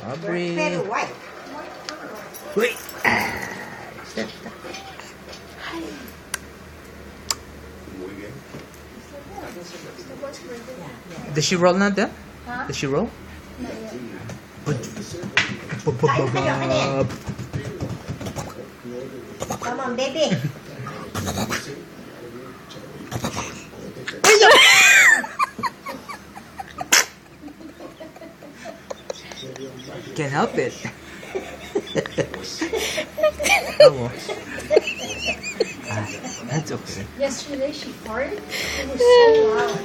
Aubrey. Very white. Wait. Does she roll now then? Huh? Does she roll? Come on, baby. Can't help it. Oh, that's okay. Yesterday she farted. It was so loud.